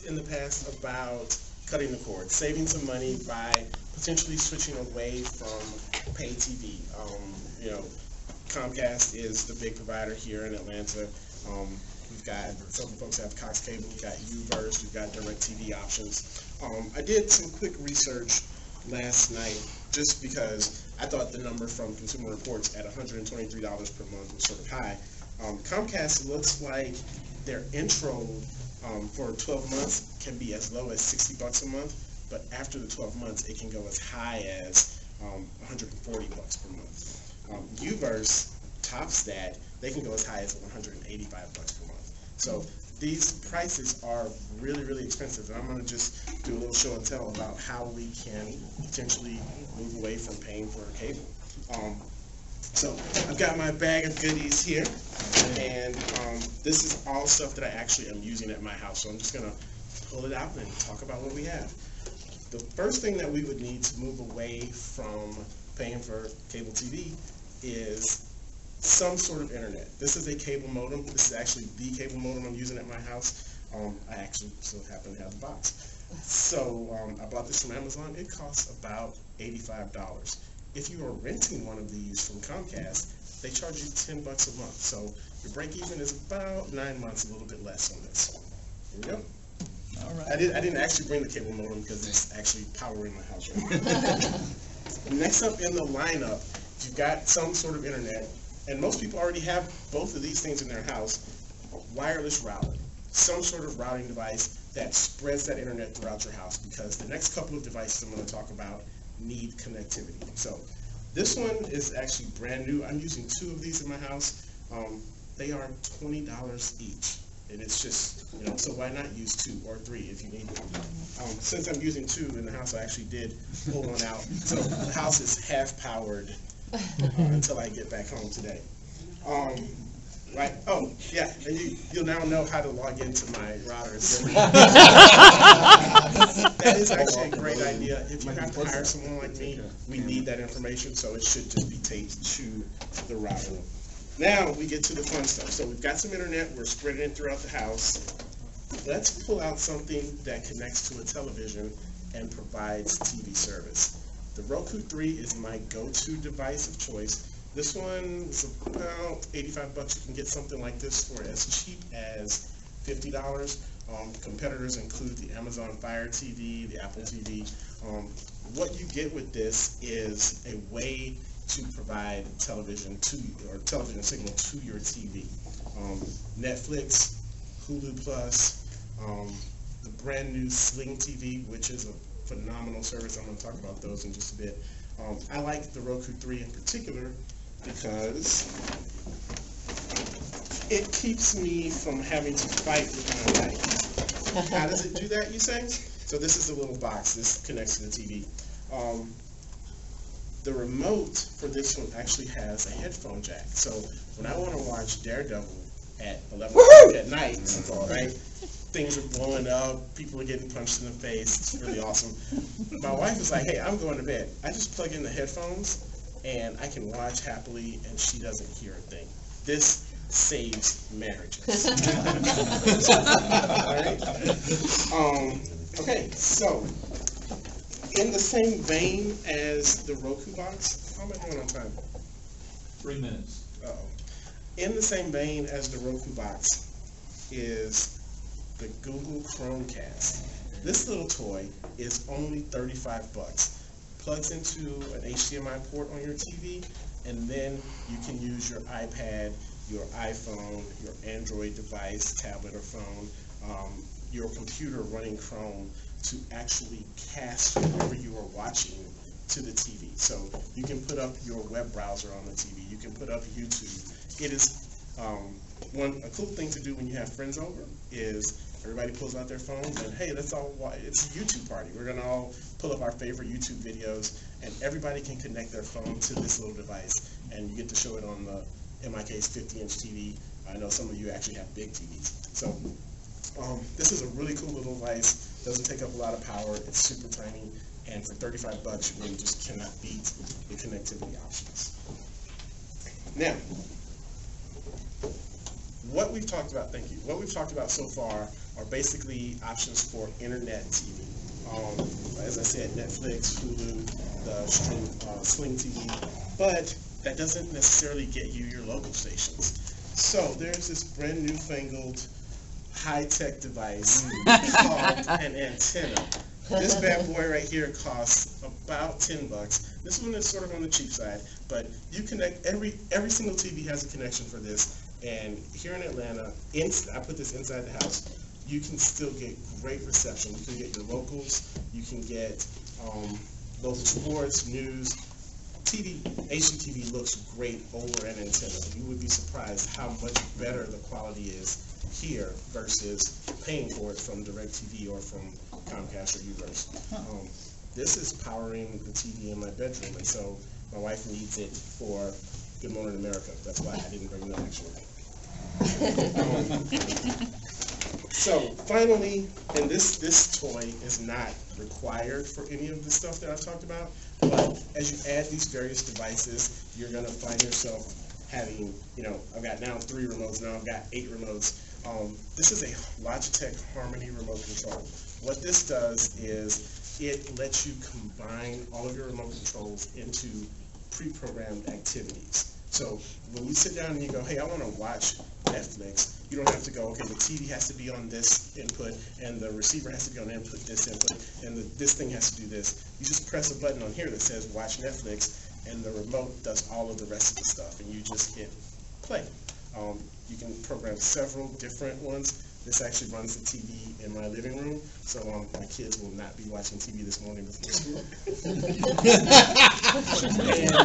in the past about cutting the cord, saving some money by potentially switching away from pay TV. You know, Comcast is the big provider here in Atlanta. We've got some folks have Cox Cable, we've got UVerse, we've got DirecTV options. I did some quick research last night just because I thought the number from Consumer Reports at $123 per month was sort of high. Comcast looks like their intro for 12 months can be as low as $60 a month, but after the 12 months it can go as high as $140 per month. UVerse tops that. They can go as high as $185 per month. So these prices are really, really expensive, and I'm going to just do a little show and tell about how we can potentially move away from paying for cable. So I've got my bag of goodies here, and this is all stuff that I actually am using at my house, so I'm just going to pull it out and talk about what we have. The first thing that we would need to move away from paying for cable TV is some sort of internet. This is a cable modem. This is actually the cable modem I'm using at my house. I actually still happen to have the box. So I bought this from Amazon. It costs about $85. If you are renting one of these from Comcast, they charge you $10 a month. So your break even is about 9 months, a little bit less on this. Here we go. All right. I didn't actually bring the cable modem because it's actually powering my house right now. Next up in the lineup, you've got some sort of internet. And most people already have both of these things in their house. Wireless router, some sort of routing device that spreads that internet throughout your house, because the next couple of devices I'm going to talk about need connectivity. So this one is actually brand new. I'm using 2 of these in my house. They are $20 each. And it's just, you know, so why not use 2 or 3 if you need them? Since I'm using 2 in the house, I actually did pull one out. So the house is half powered until I get back home today. Right? Oh, yeah. And you'll now know how to log into my router. That is actually a great idea. If you have to hire someone like me, we need that information, so it should just be taped to the router. Now we get to the fun stuff. So we've got some internet. We're spreading it throughout the house. Let's pull out something that connects to a television and provides TV service. The Roku 3 is my go-to device of choice. This one is about $85. You can get something like this for as cheap as $50. Competitors include the Amazon Fire TV, the Apple TV. What you get with this is a way to provide television signal to your TV. Netflix, Hulu Plus, the brand new Sling TV, which is a phenomenal service. I'm going to talk about those in just a bit. I like the Roku 3 in particular because it keeps me from having to fight with my wife. How does it do that, you say? So this is a little box. This connects to the TV. The remote for this one actually has a headphone jack. So when I want to watch Daredevil at 11 o'clock at night, right? Things are blowing up, people are getting punched in the face, it's really awesome. My wife is like, hey, I'm going to bed. I just plug in the headphones and I can watch happily and she doesn't hear a thing. This saves marriages. Alright? Okay, so in the same vein as the Roku box, how am I doing on time? 3 minutes. Uh-oh. In the same vein as the Roku box is the Google Chromecast. This little toy is only $35. Plugs into an HDMI port on your TV, and then you can use your iPad, your iPhone, your Android device, tablet or phone, your computer running Chrome to actually cast whatever you are watching to the TV. So you can put up your web browser on the TV. You can put up YouTube. It is a cool thing to do when you have friends over is everybody pulls out their phones and hey, it's a YouTube party. We're gonna all pull up our favorite YouTube videos and everybody can connect their phone to this little device and you get to show it on the, in my case, 50-inch TV. I know some of you actually have big TVs. So this is a really cool little device. Doesn't take up a lot of power. It's super tiny, and for $35, you really just cannot beat the connectivity options. Now, what we've talked about, thank you. What we've talked about so far are basically options for internet TV. As I said, Netflix, Hulu, the Sling TV, but that doesn't necessarily get you your local stations. So there's this brand newfangled high-tech device called an antenna. This bad boy right here costs about $10. This one is sort of on the cheap side, but you connect, every single TV has a connection for this, and here in Atlanta, I put this inside the house, you can still get great reception. You can get your locals, you can get local sports, news. HDTV looks great over an antenna. You would be surprised how much better the quality is here versus paying for it from DirecTV or from Comcast or Uverse. This is powering the TV in my bedroom, and so my wife needs it for Good Morning America. That's why I didn't bring them actually. So finally, and this toy is not required for any of the stuff that I've talked about, but as you add these various devices, you're going to find yourself having, I've got now 3 remotes, now I've got 8 remotes. This is a Logitech Harmony remote control. What this does is it lets you combine all of your remote controls into pre-programmed activities. So when you sit down and you go, hey, I want to watch Netflix, you don't have to go, okay, the TV has to be on this input, and the receiver has to be on this input, and this thing has to do this. You just press a button on here that says watch Netflix, and the remote does all of the rest of the stuff, and you just hit play. You can program several different ones. This actually runs the TV in my living room, so my kids will not be watching TV this morning before school. And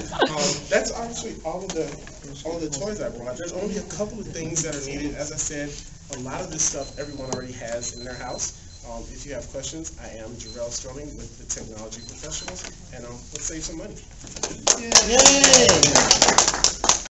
that's actually all of the toys I brought. There's only a couple of things that are needed. As I said, a lot of this stuff everyone already has in their house. If you have questions, I am Gerrell Sterling with the Technology Professionals, and let's save some money. Yay!